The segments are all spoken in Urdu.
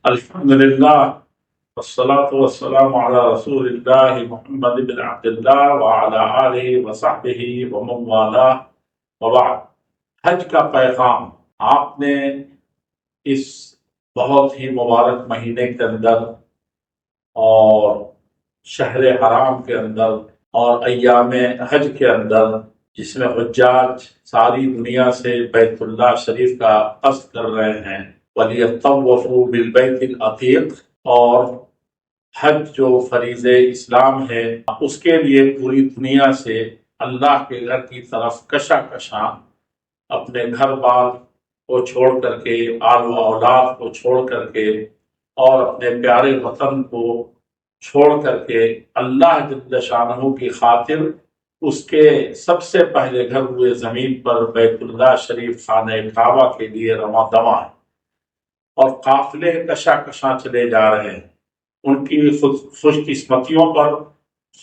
الحمد لله والصلاة والسلام على رسول الله محمد بن عبد الله وعلى آله وصحبه ومن والاه وبعد۔ حج کا پیغام آپ نے اس بہت ہی مبارک مہینے کے اندر اور شہر حرام کے اندر اور ایام حج کے اندر، جس میں حجاج ساری دنیا سے بیت اللہ شریف کا قصد کر رہے ہیں، وَلْيَطَّوَّفُوا بِالْبَيْتِ الْعَتِيقِ، اور حج جو فریض اسلام ہے اس کے لیے پوری دنیا سے اللہ کے گھر کی طرف کشاں اپنے گھر بار کو چھوڑ کر کے، آل و اولاد کو چھوڑ کر کے اور اپنے پیارے وطن کو چھوڑ کر کے اللہ جل شانہ کی خاطر اس کے سب سے پہلے گھر ہوئے زمین پر بیت اللہ شریف خانہ کعبہ کے لیے رواں دواں ہیں، اور قافلے کشاں چلے جا رہے ہیں۔ ان کی خوش قسمتیوں پر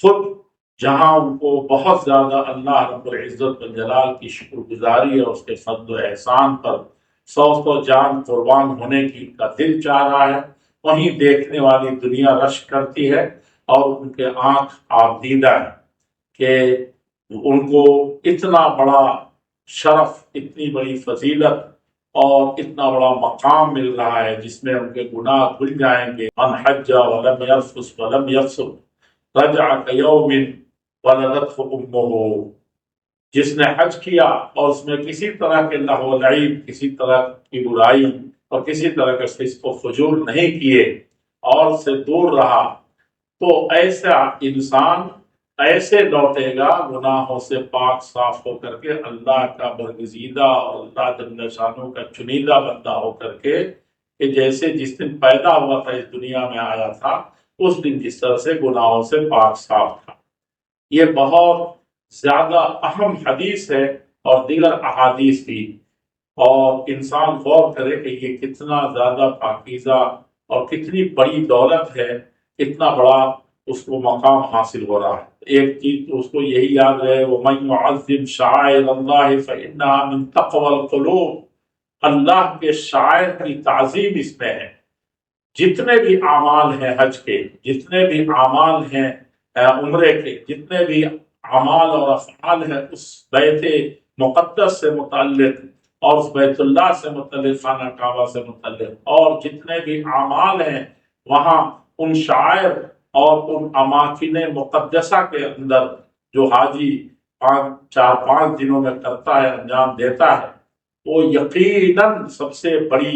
خود جہاں ان کو بہت زیادہ اللہ رب العزت والجلال کی شکر گزاری اور اس کے فضل و احسان پر سو جان قربان ہونے کی کا دل چاہ رہا ہے، وہیں دیکھنے والی دنیا رشک کرتی ہے اور ان کے آنکھ آبدیدہ ہے کہ ان کو اتنا بڑا شرف، اتنی بڑی فضیلت اور اتنا بڑا مقام مل رہا ہے جس میں ان کے گناہ دھل جائیں گے۔ من حج ولم يرفث ولم يفسق رجع كيوم ولدته امه، جس نے حج کیا اور اس میں کسی طرح کے لہو و لعب، کسی طرح کی برائی اور کسی طرح کے فسق و فجور نہیں کیے اور سے دور رہا، تو ایسا انسان ایسے لوٹے گا گناہوں سے پاک صاف ہو کر کے، اللہ کا برگزیدہ اور اللہ جل شانہ کا چنیدہ بندہ ہو کر کے، کہ جیسے جس دن پیدا ہوا تھا اس دنیا میں آیا تھا اس دن جس طرح سے گناہوں سے پاک صاف تھا۔ یہ بہت زیادہ اہم حدیث ہے اور دیگر احادیث بھی، اور انسان غور کرے کہ یہ کتنا زیادہ پاکیزہ اور کتنی بڑی دولت ہے، اتنا بڑا اس کو مقام حاصل ہو رہا ہے۔ ایک چیز تو اس کو یہی یاد رہے، وَمَن يُعَظِّمْ شَعَائِرَ اللَّهِ فَإِنَّهَا مِن تَقْوَى الْقُلُوبِ، اللہ کے شاعر کی تعظیم اس میں ہے۔ جتنے بھی اعمال ہیں حج کے، جتنے بھی اعمال ہیں عمرے کے، جتنے بھی اعمال اور افعال ہیں اس بیت مقدس سے متعلق اور اس بیت اللہ سے متعلق، خانہ کعبہ سے متعلق، اور جتنے بھی اعمال ہیں وہاں ان شاعر اور ان اماکن مقدسہ کے اندر جو حاجی 4-5 دنوں میں کرتا ہے، انجام دیتا ہے، وہ یقیناً سب سے بڑی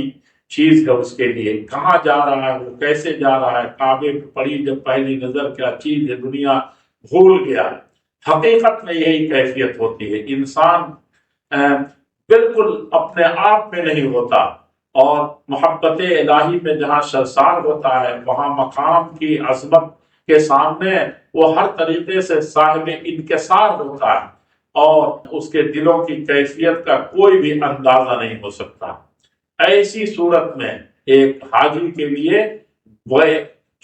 چیز ہے اس کے لیے۔ کہاں جا رہا ہے، وہ کیسے جا رہا ہے، کعبے پہ پڑی جب پہلی نظر کیا چیز ہے دنیا بھول گیا۔ حقیقت میں یہی کیفیت ہوتی ہے، انسان بالکل اپنے آپ میں نہیں ہوتا، اور محبت الہی میں جہاں سرشار ہوتا ہے وہاں مقام کی عظمت کے سامنے وہ ہر طریقے سے صاحب انکسار ہوتا ہے، اور اس کے دلوں کی کیفیت کا کوئی بھی اندازہ نہیں ہو سکتا۔ ایسی صورت میں ایک حاجی کے لیے وہ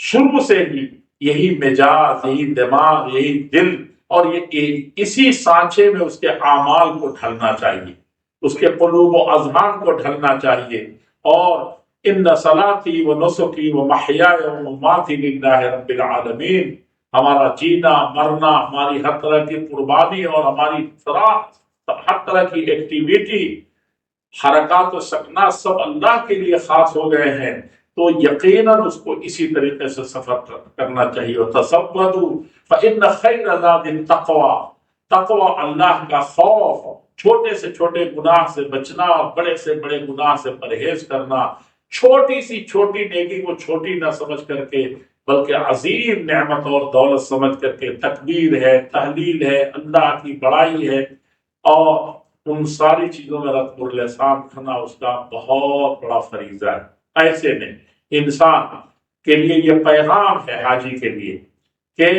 شروع سے ہی یہی مزاج، یہی دماغ، یہی دل اور یہ اسی سانچے میں اس کے اعمال کو ڈھلنا چاہیے، اس کے قلوب و اذہان کو ڈھلنا چاہیے، اور ان صلاتی و نسکی و محیای و مماتی للہ رب العالمین، ہمارا جینا مرنا، ہماری ہر طرح کی قربانی اور ہماری ہر طرح کی ایکٹیویٹی، حرکات و سکنات سب اللہ کے لیے خاص ہو گئے ہیں، تو یقیناً اس کو اسی طریقے سے سفر کرنا چاہیے۔ وَتَزَوَّدُوا فَإِنَّ خَيْرَ زَادِ التَّقْوَىٰ، تقوی اللہ کا خوف، چھوٹے سے چھوٹے گناہ سے بچنا اور بڑے سے بڑے گناہ سے پرہیز کرنا، چھوٹی سی چھوٹی نیکی کو چھوٹی نہ سمجھ کر کے بلکہ عظیم نعمت اور دولت سمجھ کر کے تکبیر ہے، تحلیل ہے، اللہ کی بڑائی ہے، اور ان ساری چیزوں میں رتب اللسان کرنا اس کا بہت بڑا فریضہ ہے۔ ایسے میں انسان کے لیے یہ پیغام ہے حاجی کے لیے کہ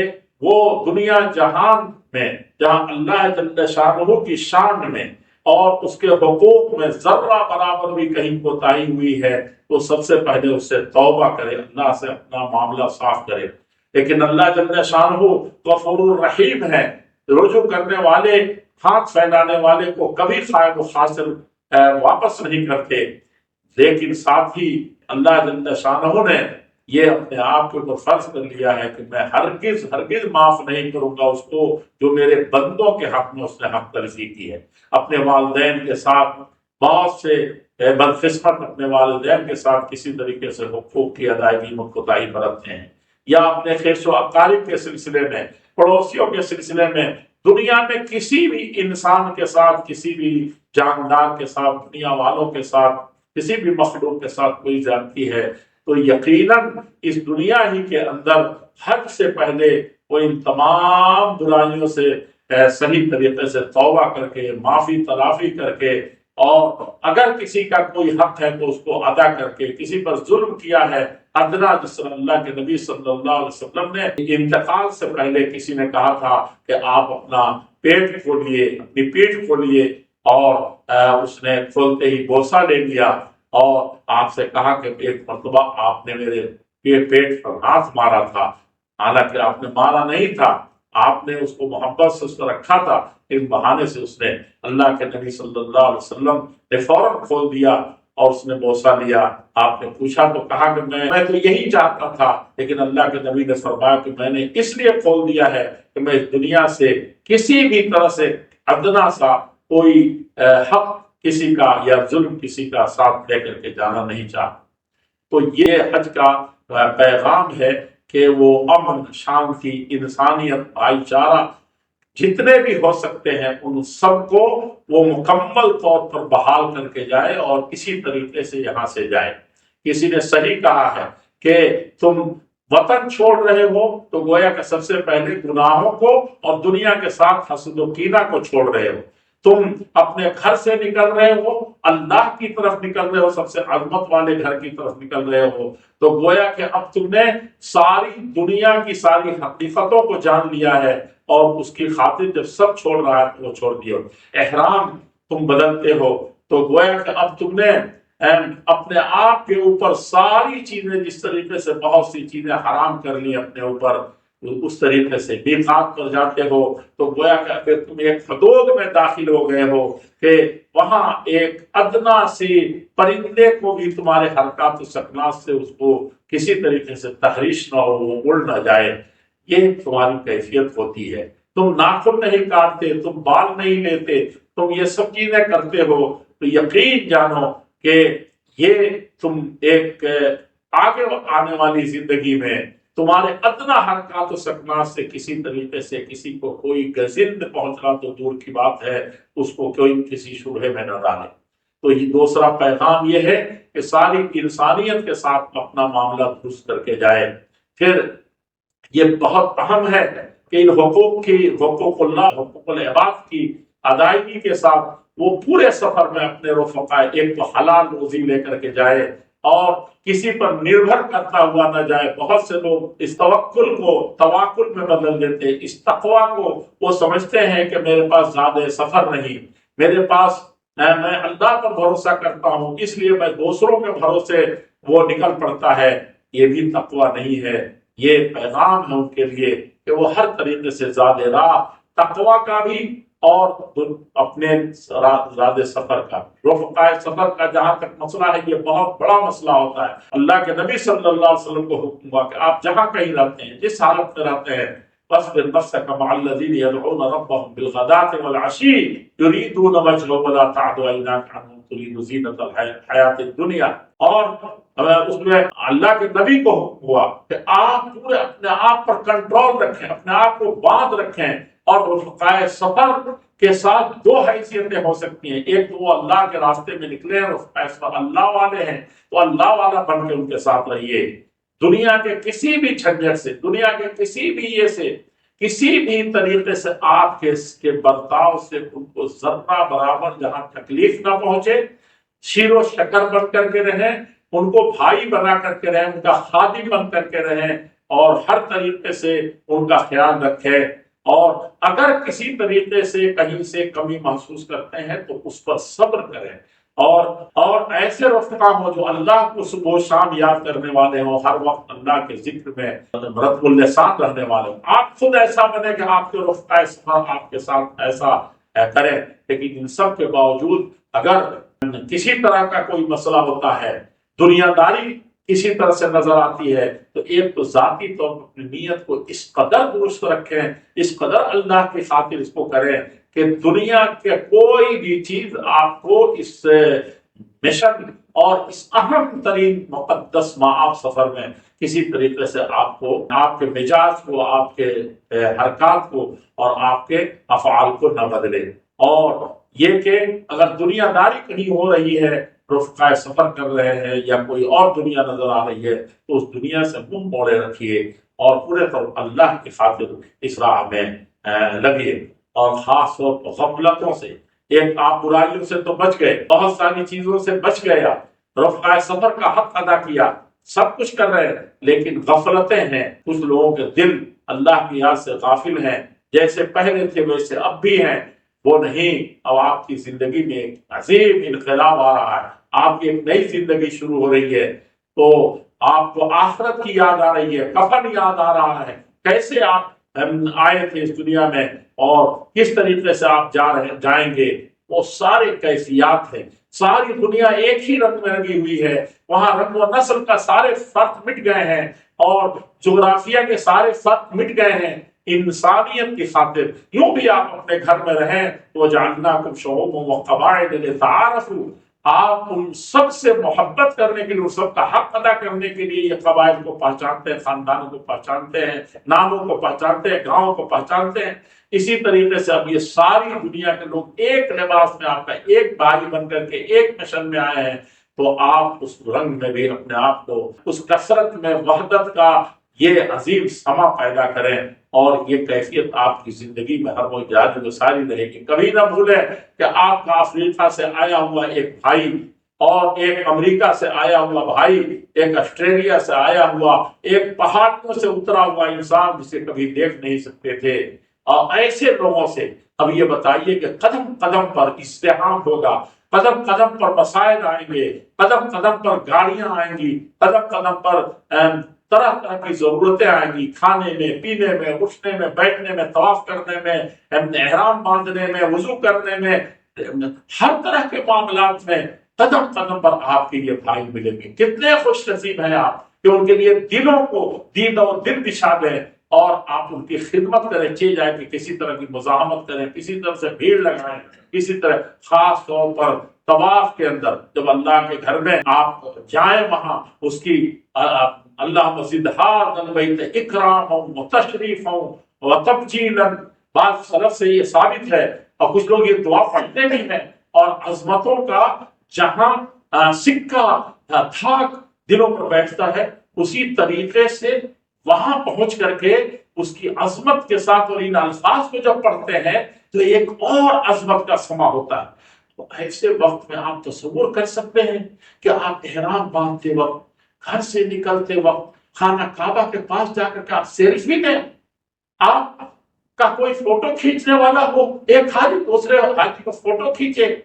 وہ دنیا جہان میں جہاں اللہ جل شانہ کی شان میں اور اس کے حقوق میں ذرہ برابر بھی کہیں کوتاہی ہوئی ہے تو سب سے پہلے اس سے توبہ کرے، اللہ سے اپنا معاملہ صاف کرے۔ لیکن اللہ جل شانہ غفور الرحیم ہے، رجوع کرنے والے، ہاتھ پھیلانے والے کو کبھی خائب و خاسر واپس نہیں کرتے، لیکن ساتھ ہی اللہ جل شانہ نے یہ اپنے آپ کے اوپر فرض کر لیا ہے کہ میں ہرگز ہرگز معاف نہیں کروں گا اس کو جو میرے بندوں کے حق میں اس نے حق تلفی کی ہے۔ اپنے والدین کے ساتھ بہت سے بدقسمت اپنے والدین کے ساتھ کسی طریقے سے حقوق کی ادائیگی میں کوتاہی برتتے ہیں، یا اپنے خیش و اقارب کے سلسلے میں، پڑوسیوں کے سلسلے میں، دنیا میں کسی بھی انسان کے ساتھ، کسی بھی جاندار کے ساتھ، دنیا والوں کے ساتھ، کسی بھی مخلوق کے ساتھ کوئی زیادتی ہے تو یقیناً اس دنیا ہی کے اندر حج سے پہلے وہ ان تمام برائیوں سے صحیح طریقے سے توبہ کر کے، معافی تلافی کر کے، اور اگر کسی کا کوئی حق ہے تو اس کو ادا کر کے، کسی پر ظلم کیا ہے ادنا، جس طرح اللہ کے نبی صلی اللہ علیہ وسلم نے انتقال سے پہلے کسی نے کہا تھا کہ آپ اپنا پیٹ کھولیے، اپنی پیٹھ کھولیے، اور اس نے کھولتے ہی بوسہ لے لیا اور آپ سے کہا کہ ایک مرتبہ آپ نے میرے پیٹ پر ہاتھ مارا تھا، حالانکہ آپ نے مارا نہیں تھا، آپ نے اس کو محبت سے اس کو رکھا تھا، اس بہانے سے اس نے اللہ کے نبی صلی اللہ علیہ وسلم نے فوراً کھول دیا اور اس نے بوسہ لیا۔ آپ نے پوچھا تو کہا کہ میں تو یہی چاہتا تھا، لیکن اللہ کے نبی نے فرمایا کہ میں نے اس لیے کھول دیا ہے کہ میں اس دنیا سے کسی بھی طرح سے ادنا سا کوئی حق کسی کا یا ظلم کسی کا ساتھ لے کر کے جانا نہیں چاہتا۔ تو یہ حج کا پیغام ہے کہ وہ امن، شانتی، انسانیت، بھائی چارہ جتنے بھی ہو سکتے ہیں ان سب کو وہ مکمل طور پر بحال کر کے جائے اور اسی طریقے سے یہاں سے جائے۔ کسی نے صحیح کہا ہے کہ تم وطن چھوڑ رہے ہو تو گویا کہ سب سے پہلے گناہوں کو اور دنیا کے ساتھ حسد و کینہ کو چھوڑ رہے ہو۔ تم اپنے گھر سے نکل رہے ہو، اللہ کی طرف نکل رہے ہو، سب سے عظمت والے گھر کی طرف نکل رہے ہو، تو گویا کہ اب تم نے ساری دنیا کی ساری حقیقتوں کو جان لیا ہے، اور اس کی خاطر جب سب چھوڑ رہا ہے تو وہ چھوڑ دیو۔ احرام تم بدلتے ہو تو گویا کہ اب تم نے اپنے آپ کے اوپر ساری چیزیں، جس طریقے سے بہت سی چیزیں حرام کر لی اپنے اوپر، اس طریقے سے میقات پر جاتے ہو تو گویا کہ تم ایک حدود میں داخل ہو گئے ہو کہ وہاں ایک ادنا سی پرندے کو بھی تمہارے حرکات و سکنات سے اس کو کسی طریقے سے تحریش نہ ہو، وہ اڑ نہ جائے۔ یہ تمہاری کیفیت ہوتی ہے۔ تم ناخن نہیں کاٹتے، تم بال نہیں لیتے، تم یہ سب چیزیں کرتے ہو، تو یقین جانو کہ یہ تم ایک آگے آنے والی زندگی میں تمہارے ادنا حرکات و سکنات سے کسی طریقے سے کسی کو کوئی گزند پہنچنا تو دور کی بات ہے، اس کو کوئی کسی شبہے میں نہ ڈالے۔ تو یہ دوسرا پیغام یہ ہے کہ ساری انسانیت کے ساتھ اپنا معاملہ درست کر کے جائے۔ پھر یہ بہت اہم ہے کہ ان حقوق اللہ، حقوق العباد کی ادائیگی کے ساتھ وہ پورے سفر میں اپنے رفقا، ایک تو حلال روزی لے کر کے جائے اور کسی پر نربھر کرتا ہوا نہ جائے۔ بہت سے لوگ اس توکل کو تواکل میں بدل دیتے، اس تقوی کو وہ سمجھتے ہیں کہ میرے پاس زیادہ سفر نہیں، میرے پاس میں اللہ پر بھروسہ کرتا ہوں اس لیے میں دوسروں کے بھروسے وہ نکل پڑتا ہے۔ یہ بھی تقوی نہیں ہے، یہ پیغام ہے ان کے لیے کہ وہ ہر طریقے سے زیادہ راہ تقوی کا بھی اور اپنے زیادہ سفر کا، رفقائے سفر کا جہاں تک مسئلہ ہے یہ بہت بڑا مسئلہ ہوتا ہے۔ اللہ کے نبی صلی اللہ علیہ وسلم کو حکم ہوا کہ آپ جہاں کہیں رہتے ہیں، جس حالت میں رہتے ہیں، فاصبر نفسك مع الذين يدعون ربهم بالغداة والعشي يريدون وجهه ولا تعد عيناك عنهم تريد زينة الحياة الدنيا۔ اور اس میں اللہ کے نبی کو حکم ہوا کہ آپ پورے اپنے آپ پر کنٹرول رکھیں، اپنے آپ کو باندھ رکھیں، اور رفقائے سفر کے ساتھ دو حیثیتیں ہو سکتی ہیں، ایک تو وہ اللہ کے راستے میں نکلے ہیں، رفقائے سفر اللہ والے ہیں تو اللہ والا بن کے ان کے ساتھ رہیے۔ دنیا کے کسی بھی جھنجٹ سے، دنیا کے کسی بھی یہ سے، کسی بھی طریقے سے آپ کے برتاؤ سے ان کو ذرہ برابر جہاں تکلیف نہ پہنچے، شیر و شکر بن کر کے رہیں، ان کو بھائی بنا کر کے رہیں، ان کا خادم بن کر کے رہیں، اور ہر طریقے سے ان کا خیال رکھیں، اور اگر کسی طریقے سے کہیں سے کمی محسوس کرتے ہیں تو اس پر صبر کریں، اور ایسے رفقا ہو جو اللہ کو صبح و شام یاد کرنے والے ہوں، ہر وقت اللہ کے ذکر میں رتب اللسان رہنے والے ہوں۔ آپ خود ایسا بنے کہ آپ کے رفقا سفر آپ کے ساتھ ایسا کریں، لیکن ان سب کے باوجود اگر کسی طرح کا کوئی مسئلہ ہوتا ہے دنیا داری کسی طرح سے نظر آتی ہے تو ایک تو ذاتی طور پر اپنی نیت کو اس قدر درست رکھیں، اس قدر اللہ کی خاطر اس کو کریں کہ دنیا کے کوئی بھی چیز آپ کو اس مشن اور اس اہم ترین مقدس آپ سفر میں کسی طریقے سے آپ کو، آپ کے مزاج کو، آپ کے حرکات کو اور آپ کے افعال کو نہ بدلے۔ اور یہ کہ اگر دنیا داری کہیں ہو رہی ہے، رفقائے سفر کر رہے ہیں یا کوئی اور دنیا نظر آ رہی ہے تو اس دنیا سے منہ موڑے رکھیے اور پورے طور اللہ کی خاطر اس راہ میں لگیے۔ اور خاص طور پر غفلتوں سے، ایک آپ برائیوں سے تو بچ گئے، بہت ساری چیزوں سے بچ گئے، آپ رفقائے سفر کا حق ادا کیا، سب کچھ کر رہے ہیں، لیکن غفلتیں ہیں، کچھ لوگوں کے دل اللہ کی یاد سے غافل ہیں، جیسے پہلے تھے ویسے اب بھی ہیں، وہ نہیں۔ اب آپ کی زندگی میں ایک عظیم انقلاب آ رہا ہے، آپ کی ایک نئی زندگی شروع ہو رہی ہے، تو آپ کو آخرت کی یاد آ رہی ہے، کفن یاد آ رہا ہے، کیسے آپ آئے تھے اس دنیا میں اور کس طریقے سے آپ جائیں گے، وہ سارے کیفیات ہیں۔ ساری دنیا ایک ہی رنگ میں لگی ہوئی ہے، وہاں رنگ و نسل کا سارے فرق مٹ گئے ہیں اور جغرافیہ کے سارے فرق مٹ گئے ہیں۔ انسانیت کی خاطر یوں بھی آپ اپنے گھر میں رہیں تو جعلناکم شعوبا وقبائل لتعارفوا، آپ ان سب سے محبت کرنے کے لیے، ان سب کا حق ادا کرنے کے لیے یہ قبائل کو پہچانتے ہیں، خاندانوں کو پہچانتے ہیں، ناموں کو پہچانتے ہیں، گاؤں کو پہچانتے ہیں۔ اسی طریقے سے اب یہ ساری دنیا کے لوگ ایک لباس میں آپ کا ایک بھائی بن کر کے ایک مشن میں آئے ہیں، تو آپ اس رنگ میں بھی اپنے آپ کو، اس کثرت میں وحدت کا یہ عظیم سما پیدا کریں اور یہ کیفیت آپ کی زندگی میں ہر وقت جاری و ساری رہے گی۔ کبھی نہ بھولیں کہ آپ کا افریقہ سے آیا ہوا ایک بھائی اور ایک امریکہ سے آیا ہوا بھائی، ایک آسٹریلیا سے آیا ہوا، ایک پہاڑوں سے اترا ہوا انسان جسے کبھی دیکھ نہیں سکتے تھے، اور ایسے لوگوں سے اب یہ بتائیے کہ قدم قدم پر ازدحام ہوگا، قدم قدم پر مسائل آئیں گے، قدم قدم پر گاڑیاں آئیں گی، قدم قدم پر طرح طرح کی ضرورتیں آئیں گی، کھانے میں، پینے میں، اٹھنے میں، بیٹھنے میں، طواف کرنے میں، احرام باندھنے میں، وضو کرنے میں، ہر طرح کے معاملات میں قدم قدم پر آپ کے لیے بھائی ملیں گے۔ کتنے خوش نصیب ہیں آپ کہ ان کے لیے دلوں کو دین اور دل بچھا دیں اور آپ ان کی خدمت کریں، چاہے جائے کہ کسی طرح کی مزاحمت کریں، کسی طرح سے بھیڑ لگائیں، کسی طرح، خاص طور پر طواف کے اندر جب اللہ کے گھر میں آپ جائیں، وہاں اس کی اللہ مزید البیت اکرام و تشریف و تبجیلا، بعض سلف سے یہ ثابت ہے اور کچھ لوگ یہ دعا پڑھتے بھی ہیں، اور عظمتوں کا جہاں سکہ دھاگ دلوں پر بیٹھتا ہے، اسی طریقے سے وہاں پہنچ کر کے اس کی عظمت کے ساتھ اور ان الفاظ کو جب پڑھتے ہیں تو ایک اور عظمت کا سما ہوتا ہے۔ تو ایسے وقت میں آپ تصور کر سکتے ہیں کہ آپ احرام باندھتے وقت، گھر سے نکلتے وقت خانہ کعبہ کے پاس جا کر کے آپ سیلفی لیں، آپ کا کوئی فوٹو کھینچنے والا ہو، ایک حاجی دوسرے حاجی کو فوٹو کھینچے۔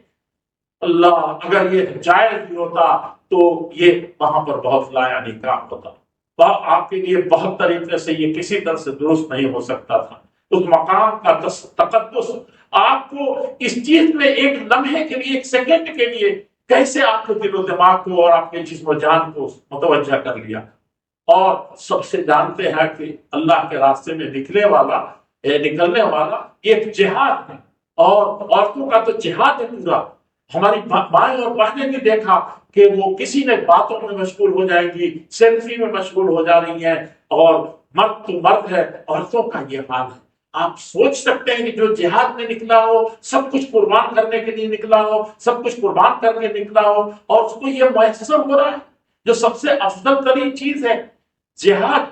اللہ، اگر یہ جائز بھی ہوتا تو یہ وہاں پر بہت لایانی کام ہوتا، تو آپ کے لیے بہت طریقے سے یہ کسی طرح سے درست نہیں ہو سکتا تھا۔ اس مقام کا تقدس آپ کو اس چیز میں ایک لمحے کے لیے، ایک سیکنڈ کے لیے کیسے آپ کے دل و دماغ کو اور آپ کے جسم و جان کو متوجہ کر لیا۔ اور سب سے جانتے ہیں کہ اللہ کے راستے میں نکلنے والا ایک جہاد ہے، اور عورتوں کا تو جہاد ہے پورا۔ ہماری مائیں اور بہنیں بھی دیکھا کہ وہ کسی نے باتوں میں مشغول ہو جائیں گی، سیلفی میں مشغول ہو جا رہی ہیں، اور مرد تو مرد ہے، عورتوں کا یہ حال ہے۔ آپ سوچ سکتے ہیں کہ جو جہاد میں نکلا ہو، سب کچھ قربان کرنے کے لیے نکلا ہو، سب کچھ قربان کر کے نکلا ہو، اور اس کو یہ میسر ہو رہا ہے جو سب سے افضل ترین چیز ہے، جہاد۔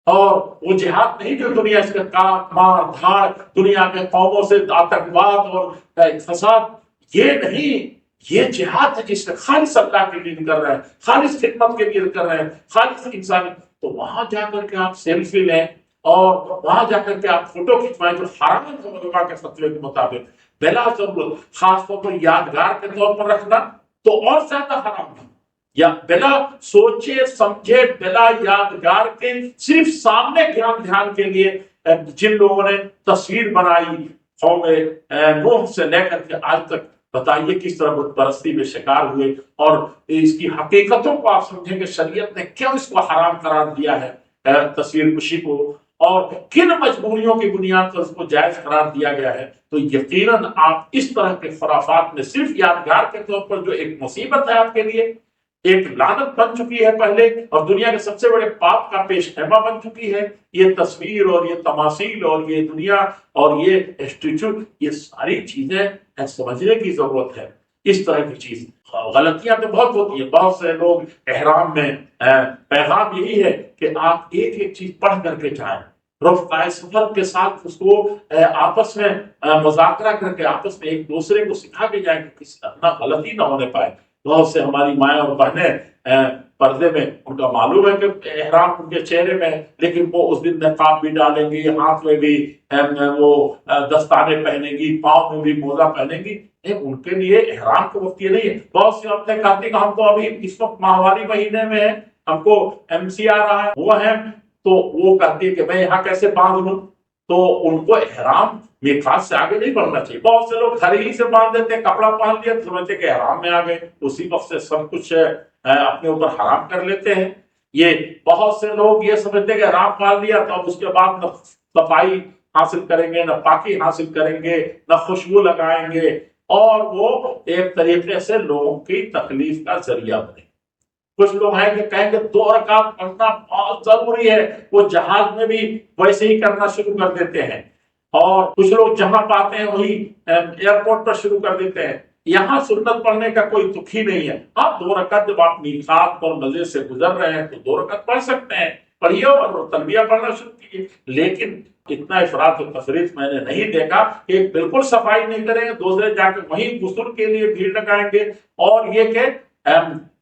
اور وہ جہاد نہیں جو دنیا سے کاٹ مار دھاڑ، دنیا کے قوموں سے آتنکواد اور فساد، یہ نہیں، یہ جہاد ہے جس سے خالص اللہ کے لیے کر رہے ہیں، خالص خدمت کے لیے کر رہے ہیں، خالص انسانی۔ تو وہاں جا کر کے آپ سیلفی لیں اور وہاں جا کر کے آپ فوٹو کھنچوائیں جو حرام ہے علماء کے فتوے کے مطابق بلا ضرورت، خاص طور پر یادگار کے طور پر رکھنا تو اور زیادہ حرام ہے، یا بلا سوچے سمجھے، بلا یادگار کے صرف سامنے دھیان کے لیے جن لوگوں نے تصویر بنائی قوم نوح سے لے کر کے آج تک بتائیے کس طرح بت پرستی میں شکار ہوئے، اور اس کی حقیقتوں کو آپ سمجھیں کہ شریعت نے کیوں اس کو حرام قرار دیا ہے، تصویر کشی کو، اور کن مجبوریوں کی بنیاد پر اس کو جائز قرار دیا گیا ہے، تو یقیناً آپ اس طرح کے خرافات میں صرف یادگار کے طور پر جو ایک مصیبت ہے آپ کے لیے، ایک لعنت بن چکی ہے پہلے، اور دنیا کے سب سے بڑے پاپ کا پیش خیمہ بن چکی ہے یہ تصویر اور یہ تماثیل اور یہ دنیا اور یہ اسٹیچو، یہ ساری چیزیں سمجھنے کی ضرورت ہے۔ اس طرح کی چیز غلطیاں تو بہت ہوتی ہیں، بہت سے لوگ احرام میں پیغام یہی ہے کہ آپ ایک ایک چیز پڑھ کر کے جائیں، رفقائے سفر کے ساتھ اس کو آپس میں مذاکرہ کر کے آپس میں ایک دوسرے کو سکھا کے جائیں کہ کسی اپنا غلطی نہ ہونے پائے۔ بہت سے ہماری مائیں اور بہنیں پردے میں، ان کا معلوم ہے کہ احرام ان کے چہرے میں ہے، لیکن وہ اس دن نقاب بھی ڈالیں گی، ہاتھ میں بھی وہ دستانے پہنیں گی، پاؤں میں بھی موزہ پہنیں گی۔ ان کے لیے احرام کے وقت یہ نہیں ہے۔ بہت سی عورتیں کہتی ہیں کہ ہم تو ابھی اس وقت ماہواری مہینے میں ہیں، ہم کو MC آ رہا ہے، وہ ہے، تو وہ کہتی ہے کہ میں یہاں کیسے باندھ لوں، تو ان کو احرام میقات سے آگے نہیں بڑھنا چاہیے۔ بہت سے لوگ گھر ہی سے باندھ دیتے ہیں، کپڑا پہن لیا تو سمجھتے کہ احرام میں آ گئے، اسی وقت سے سب کچھ اپنے اوپر حرام کر لیتے ہیں۔ یہ بہت سے لوگ یہ سمجھتے کہ احرام پہن لیا تو اب اس کے بعد نہ صفائی حاصل کریں گے، نہ پاکی حاصل کریں گے، نہ خوشبو لگائیں گے، اور وہ ایک طریقے سے لوگوں کی تکلیف کا ذریعہ بنے۔ کچھ لوگ ہیں کہ کہیں کہ 2 رکعت پڑھنا بہت ضروری ہے، وہ جہاز میں بھی ویسے ہی کرنا شروع کر دیتے ہیں، اور کچھ لوگ جہاں پاتے ہیں وہی ایئرپورٹ پر شروع کر دیتے ہیں۔ یہاں سنت پڑھنے کا کوئی دکھ ہی نہیں ہے۔ آپ 2 رکعت جب آپ میقات پر مزے سے گزر رہے ہیں تو 2 رکعت پڑھ سکتے ہیں، پڑھیے اور تلبیہ پڑھنا شروع کیجیے، لیکن اتنا افراط و تفریط میں نے نہیں دیکھا کہ بالکل صفائی نہیں کریں گے، دوسرے جا کے وہیں غسل کے لیے بھیڑ لگائیں گے، اور یہ کہ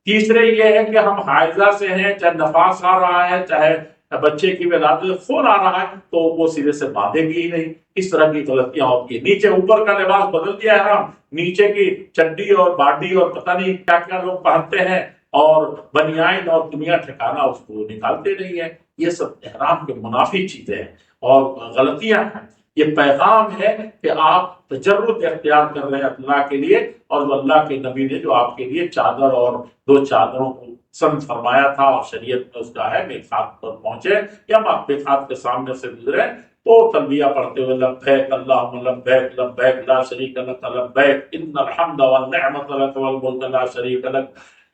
تیسرے یہ ہے کہ ہم حائضہ سے ہیں، چاہے نفاس آ رہا ہے، چاہے بچے کی ولادت خون آ رہا ہے، تو وہ سیدھے سے باندھے گی ہی نہیں۔ اس طرح کی غلطیاں ہوتی ہیں۔ نیچے اوپر کا لباس بدل دیا ہے ہم، نیچے کی چڈی اور باڈی اور پتہ نہیں کیا کیا لوگ پہنتے ہیں، اور بنیان اور دنیا ٹھکانا اس کو نکالتے نہیں ہیں۔ یہ سب احرام کے منافی چیزیں ہیں اور غلطیاں ہیں۔ یہ پیغام ہے کہ آپ تجرد اختیار کر رہے ہیں اللہ کے لیے، اور وہ اللہ کے نبی نے جو آپ کے لیے چادر اور 2 چادروں کو پسند فرمایا تھا، اور شریعت میں اس کا ہے میقات پر پہنچے یا میقات کے سامنے سے گزرے تو تلبیہ پڑھتے ہوئے لبیک اللہم لبیک لبیک لا شریک لک لبیک ان الحمد والنعمت لک والملک لا شریک لک،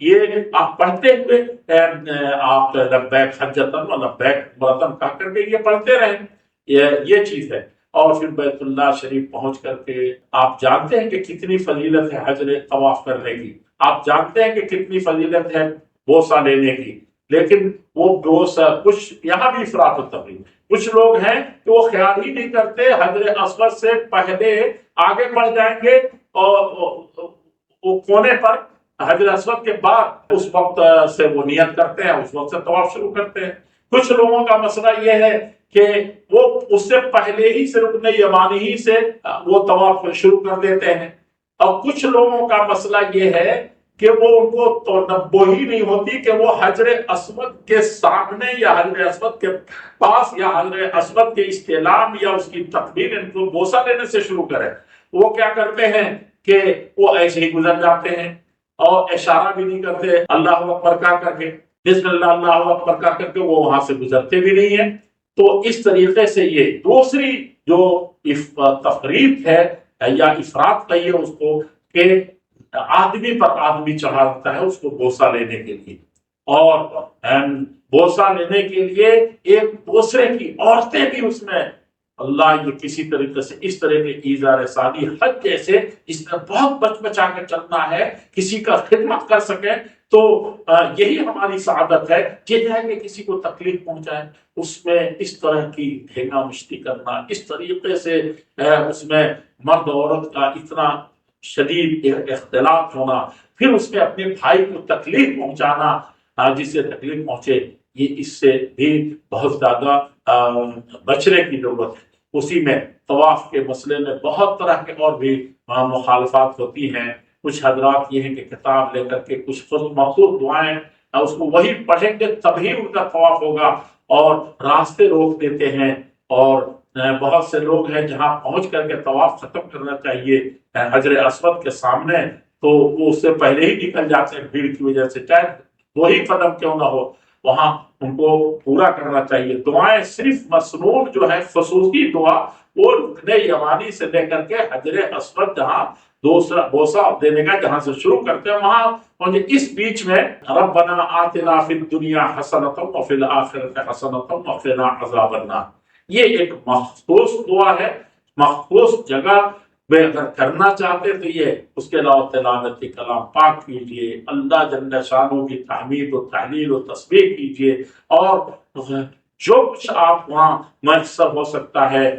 یہ آپ پڑھتے ہوئے آپ لبیک حجتن و لبیک عمرتن کہہ کر کے یہ پڑھتے رہیں، یہ چیز ہے۔ اور پھر بیت اللہ شریف پہنچ کر کے آپ جانتے ہیں کہ کتنی فضیلت ہے حجر طواف کرنے کی، آپ جانتے ہیں کہ کتنی فضیلت ہے بوسہ لینے کی، لیکن وہ بوسہ کچھ یہاں بھی افراط و تفریط۔ کچھ لوگ ہیں کہ وہ خیال ہی نہیں کرتے، حجر اسود سے پہلے آگے بڑھ جائیں گے، اور وہ کونے پر حجر اسود کے بعد اس وقت سے وہ نیت کرتے ہیں، اس وقت سے طواف شروع کرتے ہیں۔ کچھ لوگوں کا مسئلہ یہ ہے کہ وہ اس سے پہلے ہی سے رکن یمانی ہی سے وہ طواف شروع کر دیتے ہیں، اور کچھ لوگوں کا مسئلہ یہ ہے کہ وہ ان کو توجہ ہی نہیں ہوتی کہ وہ حجر اسود کے سامنے یا حجر اسود کے پاس یا حجر اسود کے استعلام یا اس کی تقبیل ان کو بوسہ لینے سے شروع کرے۔ وہ کیا کرتے ہیں کہ وہ ایسے ہی گزر جاتے ہیں اور اشارہ بھی نہیں کرتے، اللہ اکبر کر کے بسم اللہ اللہ اکبر کر کے وہ وہاں سے گزرتے بھی نہیں ہیں۔ تو اس طریقے سے یہ دوسری جو تفریط ہے یا افراط کہیے اس کو، کہ آدمی پر آدمی چڑھا رکھتا ہے اس کو بوسہ لینے کے لیے، اور بوسہ لینے کے لیے ایک دوسرے کی عورتیں بھی اس میں، اللہ یہ کسی طریقے سے اس طرح کے ایذار ثانی حج جیسے اس میں بہت بچ بچا کے چلنا ہے، کسی کا خدمت کر سکیں تو یہی ہماری سعادت ہے۔ یہ ہے کہ کسی کو تکلیف پہنچائے، اس میں اس طرح کی ڈھینگا مشتی کرنا، اس طریقے سے اس میں مرد عورت کا اتنا شدید اختلاط ہونا، پھر اس میں اپنے بھائی کو تکلیف پہنچانا، جسے تکلیف پہنچے، یہ اس سے بھی بہت زیادہ بچنے کی ضرورت ہے۔ اسی میں طواف کے مسئلے میں بہت طرح کے اور بھی مخالفات ہوتی ہیں۔ کچھ حضرات یہ ہیں کہ کتاب لے کر کے کچھ خود مخصوص دعائیں اس کو وہی پڑھیں گے تبھی ان کا طواف ہوگا، اور راستے روک دیتے ہیں اور بہت سے لوگ ہیں جہاں پہنچ کر کے طواف ختم کرنا چاہیے حجر اسود کے سامنے، تو وہ اس سے پہلے ہی نکل جاتے ہیں بھیڑ کی وجہ سے، چاہے 2 ہی قدم کیوں نہ ہو، وہاں ان کو پورا کرنا چاہیے۔ دعائیں صرف مسنون جو ہے خصوصی دعا، وہ رکن یمانی سے لے کر کے حجر اسود جہاں دوسرا بوسہ دینے کا جہاں سے شروع کرتے ہیں وہاں اس بیچ میں ربنا آتنا فی الدنیا حسنۃ وفی الآخرۃ حسنۃ وقنا عذاب النار، یہ ایک مخصوص دعا ہے، مخصوص جگہ میں اگر کرنا چاہتے تو یہ اس کے علاوہ تلاوت کلام پاک کیجیے، اللہ جل شانہ کی تحمید و تحلیل و تسبیح کیجیے، اور جو کچھ آپ وہاں میسر ہو سکتا ہے،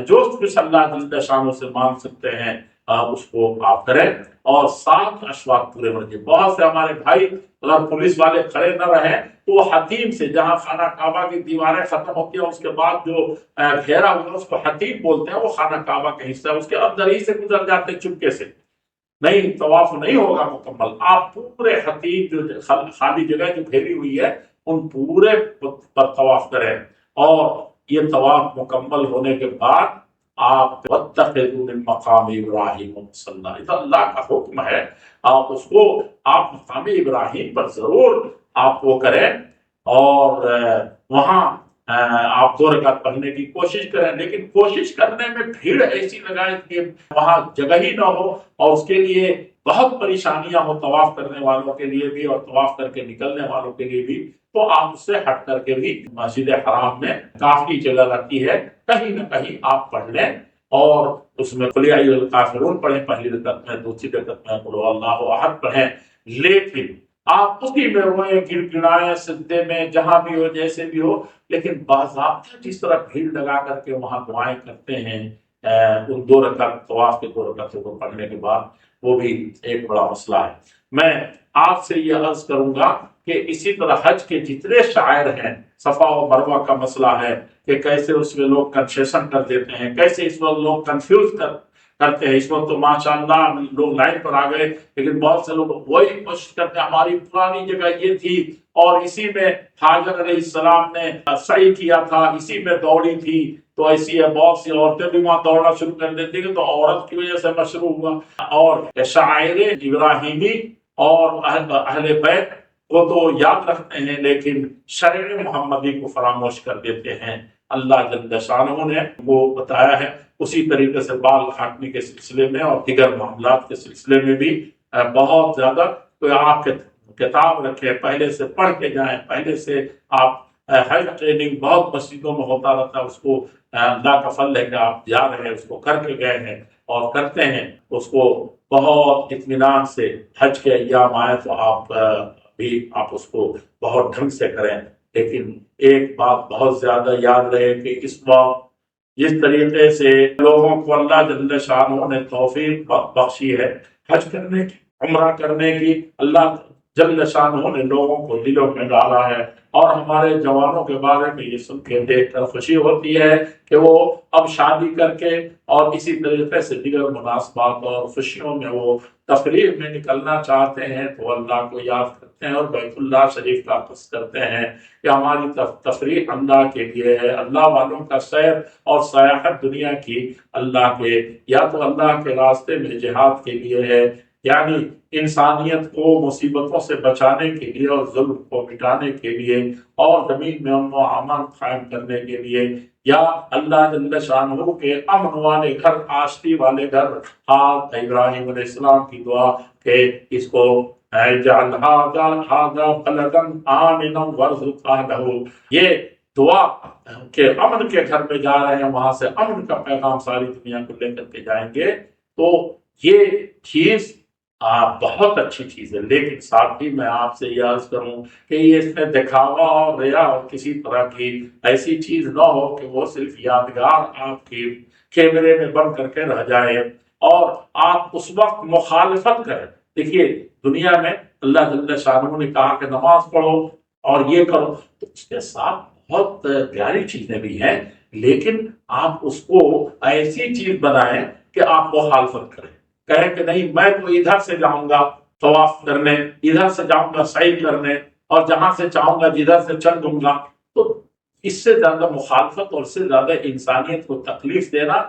جو کچھ اللہ جل شانہ سے مانگ سکتے ہیں اس کو آپ کریں، اور 7 اشواط پورے ہونے چاہیے۔ بہت سے ہمارے بھائی اگر پولیس والے کھڑے نہ رہیں تو وہ حتیم سے، جہاں خانہ کعبہ کی دیواریں ختم ہوتی ہیں اس کے بعد جو گھیرا ہوا اس کو حتیم بولتے ہیں، وہ خانہ کعبہ کا حصہ ہے، اس کے اندر ہی سے گزر جاتے چپکے سے، نہیں طواف نہیں ہوگا مکمل۔ آپ پورے حتیم جو خالی جگہ جو گھیری ہوئی ہے ان پورے پر طواف کریں، اور یہ طواف مکمل ہونے کے بعد آپ واتخذوا من مقام ابراہیم مصلی، یہ اللہ کا حکم ہے، آپ اس کو آپ مقام ابراہیم پر ضرور آپ وہ کریں، اور وہاں آپ 2 رکعت پڑھنے کی کوشش کریں، لیکن کوشش کرنے میں بھیڑ ایسی لگائیں کہ وہاں جگہ ہی نہ ہو، اور اس کے لیے بہت پریشانیاں ہو طواف کرنے والوں کے لیے بھی اور طواف کر کے نکلنے والوں کے لیے بھی، تو آپ اس سے ہٹ کر کے بھی مسجد حرام میں کافی جگہ رہتی ہے، کہیں نہ کہیں آپ پڑھ لیں، اور اس میں قل یا ایھا الکافرون پڑھیں پہلی رکعت میں، دوسری رکعت میں قل ھو اللہ احد پڑھیں، لیکن آپ اسی میں روئیں گڑ گڑائیں سجدے میں، جہاں بھی ہو جیسے بھی ہو، لیکن باضابطہ جس طرح بھیڑ لگا کر کے وہاں دعائیں کرتے ہیں ان 2 رکعت طواف کے 2 رکعتوں کو پڑھنے کے بعد، وہ بھی ایک بڑا مسئلہ ہے۔ میں آپ سے یہ عرض کروں گا کہ اسی طرح حج کے جتنے شعائر ہیں، صفا و مروہ کا مسئلہ ہے کہ کیسے اس میں لوگ کنسیشن کر دیتے ہیں، کیسے اس میں لوگ کنفیوز کرتے ہیں۔ اس وقت تو ماشاءاللہ لوگ لائن پر آ گئے، لیکن بہت سے لوگ وہی کوشش کرتے ہیں ہماری پرانی جگہ یہ تھی اور اسی میں حاجر علیہ السلام نے سعی کیا تھا، اسی میں دوڑی تھی، تو ایسی ہے بہت سی عورتیں بھی وہاں دوڑنا شروع کر دیتی ہیں، تو عورت کی وجہ سے مشروع ہوا۔ اور شاعر ابراہیمی اور اہل بیت وہ تو یاد رکھتے ہیں لیکن شرع محمدی کو فراموش کر دیتے ہیں۔ اللہ جل شانہ نے وہ بتایا ہے، اسی طریقے سے بال کاٹنے کے سلسلے میں اور دیگر معاملات کے سلسلے میں بھی بہت زیادہ، تو آپ کتاب رکھیں، پہلے سے پڑھ کے جائیں، پہلے سے آپ ہیلتھ ٹریننگ بہت مسجدوں میں ہوتا رہتا ہے، اس کو اللہ کا فضل ہے کہ آپ جا رہے ہیں، اس کو کر کے گئے ہیں اور کرتے ہیں، اس کو بہت اطمینان سے حج کے ایام آئے تو آپ اس کو بہت ڈھنگ سے کریں۔ لیکن ایک بات بہت زیادہ یاد رہے کہ اس وقت جس طریقے سے لوگوں کو اللہ جل شانہ نے توفیق بخشی ہے حج کرنے کی، عمرہ کرنے کی، اللہ جل شانہ نے لوگوں کو دلوں میں ڈالا ہے، اور ہمارے جوانوں کے بارے میں یہ سن کے دیکھ کر خوشی ہوتی ہے کہ وہ اب شادی کر کے اور اسی طریقے سے دیگر مناسبات اور خوشیوں میں وہ تفریح میں نکلنا چاہتے ہیں، تو اللہ کو یاد کرتے ہیں اور بیت اللہ شریف کا قصد کرتے ہیں کہ ہماری تفریح اللہ کے لیے ہے، اللہ والوں کا سیر اور سیاحت دنیا کی اللہ کے یا تو اللہ کے راستے میں جہاد کے لیے ہے، یعنی انسانیت کو مصیبتوں سے بچانے کے لیے اور ظلم کو مٹانے کے لیے اور زمین میں امن و امان قائم کرنے کے لیے، یا اللہ جل شانہ کے امن والے گھر، آشتی والے گھر، ابراہیم علیہ السلام کی دعا کہ اس کو اجعل ھذا بلدا آمنا وارزق اہلہ، یہ دعا کہ امن کے گھر میں جا رہے ہیں، وہاں سے امن کا پیغام ساری دنیا کو لے کر کے جائیں گے، تو یہ چیز بہت اچھی چیز ہے۔ لیکن ساتھ ہی میں آپ سے یہ عرض کروں کہ یہ اس میں دکھاوا اور ریا اور کسی طرح کی ایسی چیز نہ ہو کہ وہ صرف یادگار آپ کی کیمرے میں بن کر کے رہ جائے اور آپ اس وقت مخالفت کریں۔ دیکھیے دنیا میں اللہ جل شانہ نے کہا کہ نماز پڑھو اور یہ کرو، تو اس کے ساتھ بہت پیاری چیزیں بھی ہیں، لیکن آپ اس کو ایسی چیز بنائیں کہ آپ مخالفت کریں، کہیں کہ نہیں میں تو ادھر سے جاؤں گا طواف کرنے، ادھر سے جاؤں گا سعی کرنے، اور جہاں سے چاہوں گا جدھر سے چل دوں گا، تو اس سے زیادہ مخالفت اور اس سے زیادہ انسانیت کو تکلیف دینا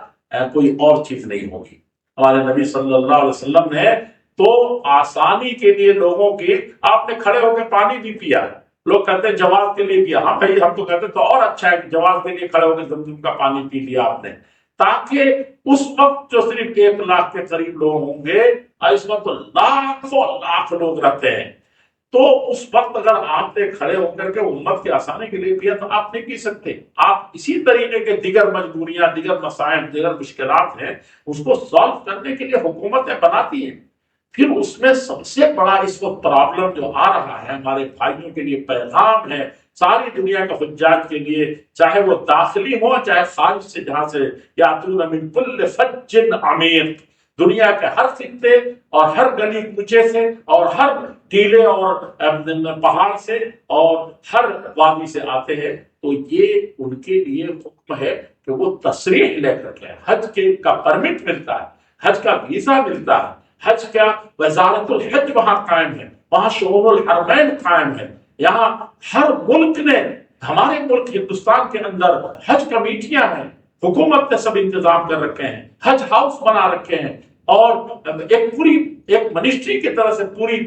کوئی اور چیز نہیں ہوگی۔ ہمارے نبی صلی اللہ علیہ وسلم نے تو آسانی کے لیے لوگوں کی، آپ نے کھڑے ہو کے پانی بھی پیا، لوگ کہتے ہیں جواز کے لیے پیا، ہاں بھائی ہم تو کہتے تو اور اچھا ہے کہ جواز کے لیے کھڑے ہو کے زمزم کا پانی پی لیا آپ نے، تاکہ اس وقت جو صرف 1 لاکھ کے قریب لوگ ہوں گے، اس وقت لاکھوں لاکھ لوگ رہتے ہیں، تو اس وقت اگر آپ نے کھڑے ہو کر کے امت کی آسانی کے لیے پیا تو آپ نہیں پی سکتے۔ آپ اسی طریقے کے دیگر مجبوریاں، دیگر مسائل، دیگر مشکلات ہیں، اس کو سالو کرنے کے لیے حکومتیں بناتی ہیں۔ پھر اس میں سب سے بڑا اس وقت پرابلم جو آ رہا ہے ہمارے بھائیوں کے لیے، پیغام ہے ساری دنیا کے حجاج کے لیے، چاہے وہ داخلی ہو چاہے خارج سے، جہاں سے یاتون من کل فج عمیق، دنیا کے ہر خطے اور ہر گلی کوچے سے اور ہر ٹیلے اور پہاڑ سے اور ہر وادی سے آتے ہیں، تو یہ ان کے لیے حکم ہے کہ وہ تصریح لے کر کے حج کے کا پرمٹ ملتا ہے، حج کا ویزا ملتا ہے، حج کا وزارت الحج وہاں قائم ہے، وہاں شؤون الحرمین قائم ہے، یہاں ہر ملک نے، ہمارے ملک ہندوستان کے اندر حج کمیٹیاں ہیں، حکومت نے سب انتظام کر رکھے ہیں، حج ہاؤس بنا رکھے ہیں، اور ایک پوری ایک منسٹری کی طرح سے پوری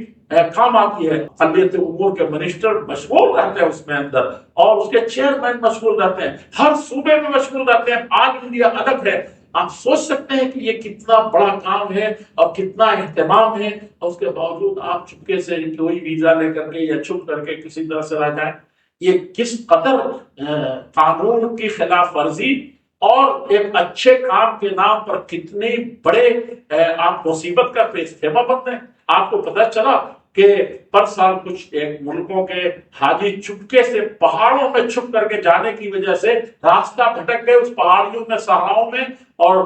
کام آتی ہے، اقلیت امور کے منسٹر مشغول رہتے ہیں اس میں اندر، اور اس کے چیئرمین مشغول رہتے ہیں، ہر صوبے میں مشغول رہتے ہیں، آل انڈیا الگ ہے۔ آپ سوچ سکتے ہیں کہ یہ کتنا بڑا کام ہے اور کتنا اہتمام ہے، اور اس کے باوجود آپ چپکے سے کوئی ویزا لے کر کے یا چھپ کر کے کسی طرح سے رہ جائیں، یہ کس قدر قانون کی خلاف ورزی اور ایک اچھے کام کے نام پر کتنے بڑے آپ مصیبت کا پیش خیمہ بنتے ہیں۔ آپ کو پتہ چلا کہ پر سال کچھ ایک ملکوں کے حاجی چپکے سے پہاڑوں میں چھپ کر کے جانے کی وجہ سے راستہ بھٹک گئے اس پہاڑیوں میں، صحراؤں میں، اور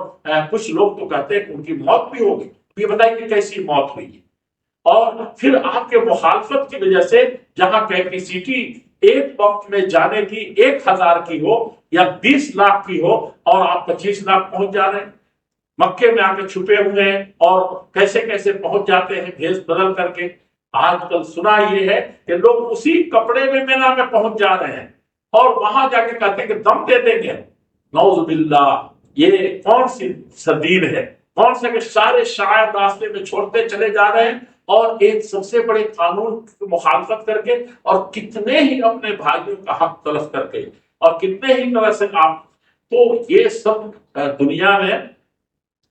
کچھ لوگ تو کہتے ہیں کہ ان کی موت بھی ہوگی۔ یہ بتائیے کہ کیسی موت ہوئی ہے۔ اور پھر آپ کے مخالفت کی وجہ سے جہاں کیپیسٹی ایک وقت میں جانے کی 1000 کی ہو یا 20 لاکھ کی ہو، اور آپ 25 لاکھ پہنچ جا رہے ہیں، مکے میں آ کے چھپے ہوئے ہیں، اور کیسے کیسے پہنچ جاتے ہیں بھیس بدل کر کے۔ آج کل سنا یہ ہے کہ لوگ اسی کپڑے میں مینا میں پہنچ جا رہے ہیں اور وہاں جا کے کہتے ہیں کہ دم دے دیں گے۔ نعوذ باللہ، یہ کون سی سدید ہے، کون سے کہ سارے شاعر راستے میں چھوڑتے چلے جا رہے ہیں، اور ایک سب سے بڑے قانون کی مخالفت کر کے، اور کتنے ہی اپنے بھائیوں کا حق تلف کر کے، اور کتنے ہی طرح سے آپ، تو یہ سب دنیا میں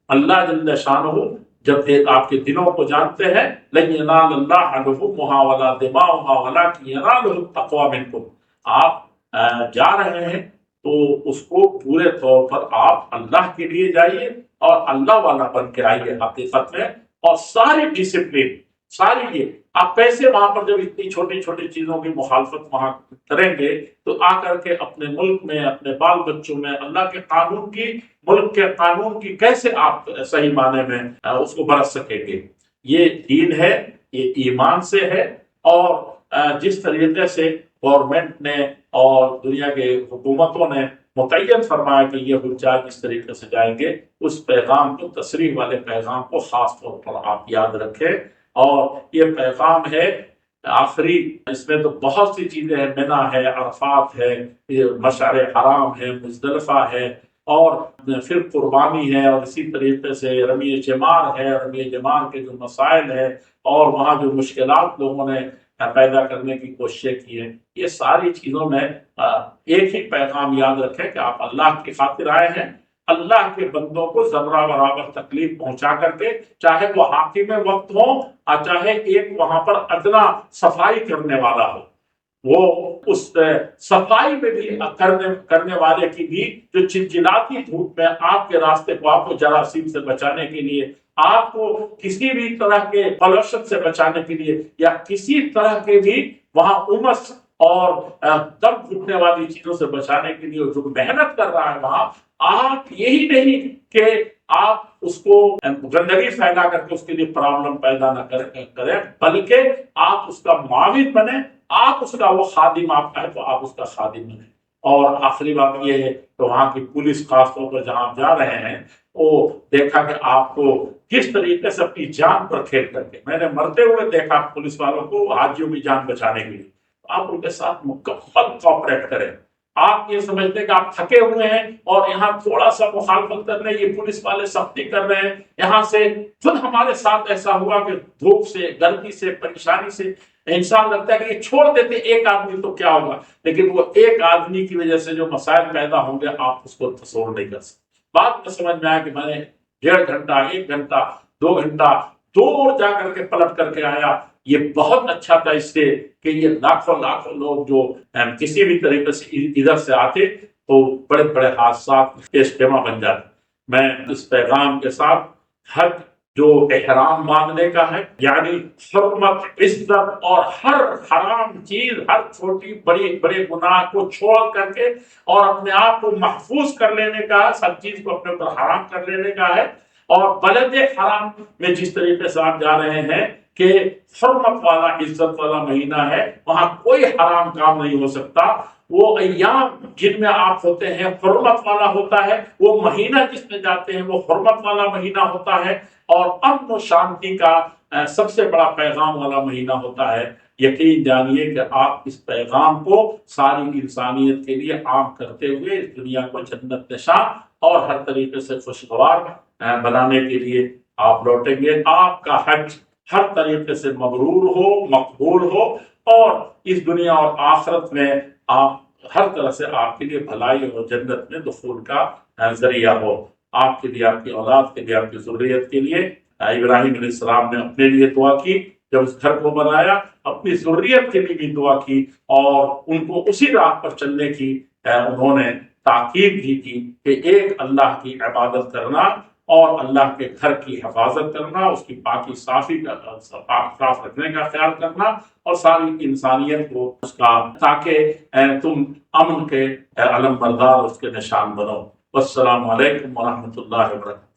اللہ جل شانہ جب ایک آپ کے دلوں کو جانتے ہیں، لن ینال اللہ لحومها ولا دماؤها ولکن ینالہ التقوی منکم، آپ جا رہے ہیں تو اس کو پورے طور پر آپ اللہ کے لیے جائیے اور اللہ والا بن کے آئیے حقیقت میں، اور ساری ڈسپلن، ساری یہ آپ کیسے وہاں پر جب اتنی چھوٹی چھوٹی چیزوں کی مخالفت وہاں کریں گے تو آ کر کے اپنے ملک میں، اپنے بال بچوں میں اللہ کے قانون کی، ملک کے قانون کی کیسے آپ صحیح معنی میں اس کو برت سکیں گے؟ یہ دین ہے، یہ ایمان سے ہے، اور جس طریقے سے گورنمنٹ نے اور دنیا کے حکومتوں نے متعین فرمایا کہ یہ حجاج اس طریقے سے جائیں گے، اس پیغام کو، تصریح والے پیغام کو خاص طور پر آپ یاد رکھیں۔ اور یہ پیغام ہے آخری، اس میں تو بہت سی چیزیں ہیں، منا ہے، عرفات ہے، مشعر حرام ہے، مزدلفہ ہے، اور پھر قربانی ہے، اور اسی طریقے سے رمی جمار ہے، رمی جمار کے جو مسائل ہے، اور وہاں جو مشکلات لوگوں نے پیدا کرنے کی کوششیں کی ہیں، یہ ساری چیزوں میں ایک ہی پیغام یاد رکھیں کہ آپ اللہ کی خاطر آئے ہیں، اللہ کے بندوں کو ذرہ برابر تکلیف پہنچا کر کے، چاہے وہ حاکم وقت ہو اور چاہے ایک وہاں پر ادنا صفائی کرنے والا ہو، وہ اس صفائی میں بھی کرنے والے کی بھی جو چلچلاتی دھوپ میں آپ کے راستے کو، آپ کو جراثیم سے بچانے کے لیے، آپ کو کسی بھی طرح کے پولوشن سے بچانے کے لیے، یا کسی طرح کے بھی وہاں امس اور دم گھٹنے والی چیزوں سے بچانے کے لیے جو محنت کر رہا ہے وہاں، آپ یہی نہیں کہ آپ اس کو گندگی پھیلا کر کے اس کے لیے پرابلم پیدا نہ کریں، بلکہ آپ اس کا معاون بنیں، آپ اس کا وہ خادم آپ کا ہے تو آپ اس کا خادم بنیں۔ اور آخری بات یہ ہے کہ وہاں کی پولیس خاص طور پر جہاں آپ جا رہے ہیں، وہ دیکھا کہ آپ کو کس طریقے سے اپنی جان پر کھیل کر کے، میں نے مرتے ہوئے دیکھا پولیس والوں کو حاجیوں کی جان بچانے کے لیے، آپ ان کے ساتھ مکمل کوآپریٹ کریں، آپ یہ سمجھتے کہ آپ تھکے ہوئے ہیں اور یہاں تھوڑا سا مخالفت کر رہے ہیں، یہ پولیس والے سختی کر رہے ہیں یہاں سے، خود ہمارے ساتھ ایسا ہوا کہ دھوپ سے، گرمی سے، پریشانی سے انسان لگتا ہے کہ یہ چھوڑ دیتے ایک آدمی تو کیا ہوگا، لیکن وہ ایک آدمی کی وجہ سے جو مسائل پیدا ہوں گے آپ اس کو تصور نہیں کر سکتے۔ بعد میں سمجھ میں آیا کہ میں نے 1.5 گھنٹہ، 1 گھنٹہ، 2 گھنٹہ دور جا کر کے پلٹ کر کے آیا، یہ بہت اچھا تھا اس سے کہ یہ لاکھوں لوگ جو کسی بھی طریقے سے ادھر سے آتے تو بڑے بڑے حادثات کے اجتماع بن جاتے۔ میں اس پیغام کے ساتھ حج جو احرام باندھنے کا ہے، یعنی حرمت، عزت اور ہر حرام چیز، ہر چھوٹی بڑی بڑے گناہ کو چھوڑ کر کے اور اپنے آپ کو محفوظ کر لینے کا، سب چیز کو اپنے اوپر حرام کر لینے کا ہے۔ اور بلد حرام میں جس طریقے سے آپ جا رہے ہیں کہ حرمت والا، عزت والا مہینہ ہے، وہاں کوئی حرام کام نہیں ہو سکتا۔ وہ ایام جن میں آپ ہوتے ہیں حرمت والا ہوتا ہے، وہ مہینہ جس میں جاتے ہیں وہ حرمت والا مہینہ ہوتا ہے، اور امن و شانتی کا سب سے بڑا پیغام والا مہینہ ہوتا ہے۔ یقین جانیے کہ آپ اس پیغام کو ساری انسانیت کے لیے عام کرتے ہوئے اس دنیا کو جنت نشاں اور ہر طریقے سے خوشگوار بنانے کے لیے آپ لوٹیں گے۔ آپ کا حج ہر طریقے سے مبرور ہو، مقبول ہو، اور اس دنیا اور آخرت میں آپ ہر طرح سے آپ کے لیے بھلائی اور جنت میں دخول کا ذریعہ ہو۔ آپ کے لیے، آپ کی اولاد کے لیے، آپ کی ذریت کے لیے ابراہیم علیہ السلام نے اپنے لیے دعا کی، جب اس گھر کو بنایا اپنی ذریت کے لیے بھی دعا کی، اور ان کو اسی راہ پر چلنے کی انہوں نے تاکید بھی کی کہ ایک اللہ کی عبادت کرنا اور اللہ کے گھر کی حفاظت کرنا، اس کی پاکی صافی کا، صاف رکھنے کا خیال کرنا، اور ساری انسانیت کو اس کا، تاکہ تم امن کے علم بردار اس کے نشان بنو۔ والسلام علیکم ورحمۃ اللہ وبرکاتہ۔